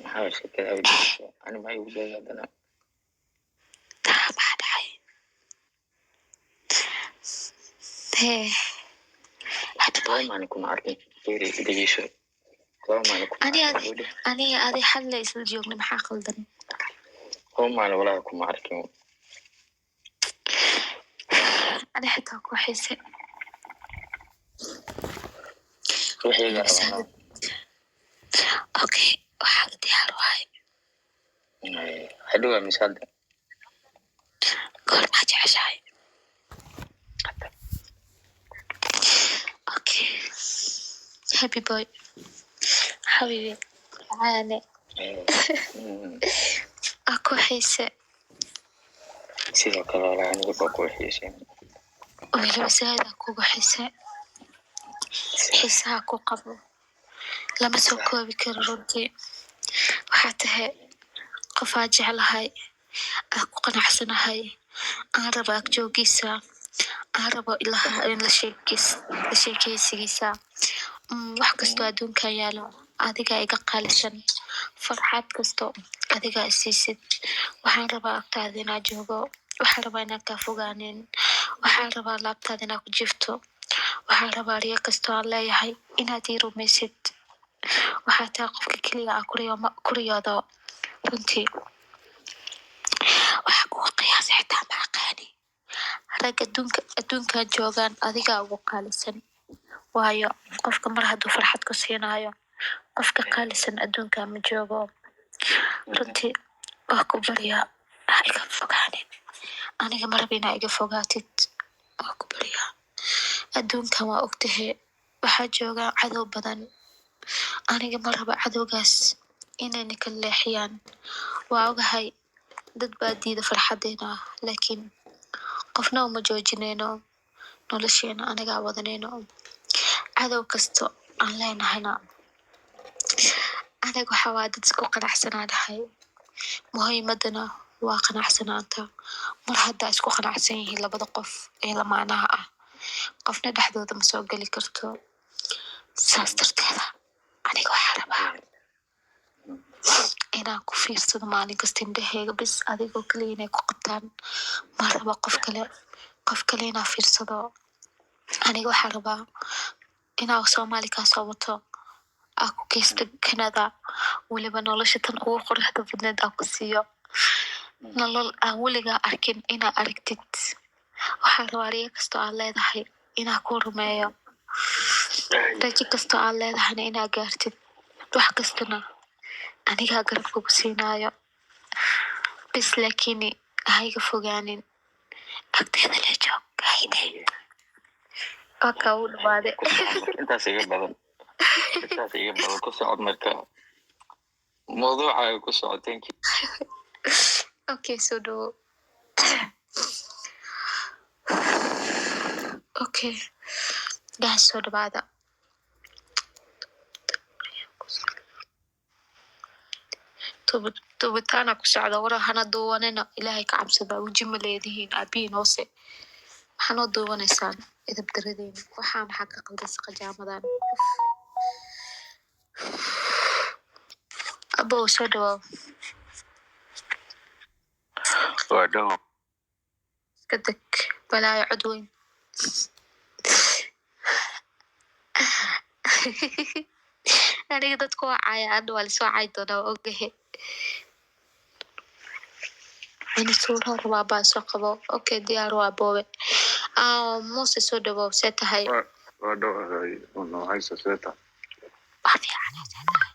حاول كده أوي. أنا ما يوجد هذا أنا بعد حي هي طبعا ما نكون عارفين كيري دقيشة طبعا ما نكون عارفين أني هذه حل ليس الجيوب لمحا خلدني هم أنا ولا أكون عارفين أنا حتى أكون حسي وحي أوكي وحاجة ديار واي حلوة مثال قول ما جعشاي أوكي هابي بوي حبيبي عاني أكو حسي sidoo kale walaa anigu baa ku xiisay weliba saad kugu xisay xiisaha ku qabo lama soo koobi karo runtii waxaa tahay qof aan jeclahay aan ku qanacsanahay aan rabo ag joogiisa aan rabo ilaha in la sheekeysigiisa wax kastoo adduunkan yaalo adigaa iga qaalisan farxad kasto adigaa isiisid waxaan rabaa agtaada inaa joogo waxaan rabaa inaan kaa fogaanin waxaan rabaa laabtaada inaa ku jirto waxaan rabaa riyo kastoo aan leeyahay inaad ii rumaysid waxaa taa qofka keliya aan ku riyoodo runtii waxaa kuga qiyaasa xitaa ma aqaani rag adduunkan joogaan adigaa ugu qaalisan waayo qofka mar hadduu farxad ku siinaayo qofka qaalisan adduunka ma joogo runtii waa ku baryaa ha iga fogaanin aniga marab inaa iga fogaatid waa ku baryaa adduunkan waa ogtahay waxaa joogaa cadow badan aniga ma raba cadowgaas inayna ka leexiyaan waa ogahay dad baa diida farxadeena laakiin qofna uma joojinayno nolosheena anigaa wadanayno cadow kasto aan leenahayna aniga waxaa waa dad isku qanacsanaa dhahay muhiimadana waa qanacsanaanta mar haddaa isku qanacsan yihiin labada qof ee lamaanaha ah qofna dhexdooda ma soo geli karto saas darteeda aniga waxaa rabaa inaan ku fiirsado maalin kasta indhaheyga bis adigoo kaliya inay ku qabtaan ma raba qof kale inaa fiirsado aniga waxaa rabaa inaa soomaali kaa soo wato aa ku geysta canada weliba nolosha tan ugu quruxda badneed aa ku siiyo nolol aan weligaa arkin inaa aragtid waxaa rabaa riyo kastoo aad leedahay inaa ku rumeeyo rajo kastoo aad leedahayna inaa gaartid wax kastana anigaa garab kugu siinaayo bis laakiin hayga fogaanin agteeda la joog hayde oka u dhawaade intaas iga badan ku socod marka mawduuca ay ku socoteen okay so do okay daa soo dhawaada tubitaana ku socda wara hana duwanina ilaahay ka cabsada wajima leedihiin aabiin hoose maxaanoo duwanaysaan idab daradeena waxaa maxaa ka qaldaysa qajaamadan abo soo dhawow waa dhaw iska deg balaayo cod weyn aniga dadku waa caaya adha waa lasoo caay doonaa waa ogahe ani suura rabaa baa soo qabo okay diyaar waa boobe muuse soo dhawow see tahay waa dhawahay noocaysa see tahay wax fiican see tahay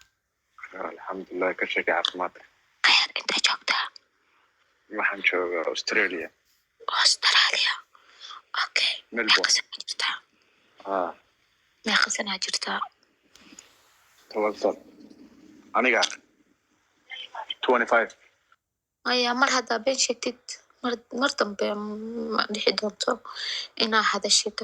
alxamdulilah ka sheekay caafimaadka khayr inta joogtaa waxaan joogaa australia okay melbourne meeqa sanaa jirtaa 12 sano aniga 25 aya mar haddaa been sheegtid mar dambe ma dhixi doonto inaa hadashid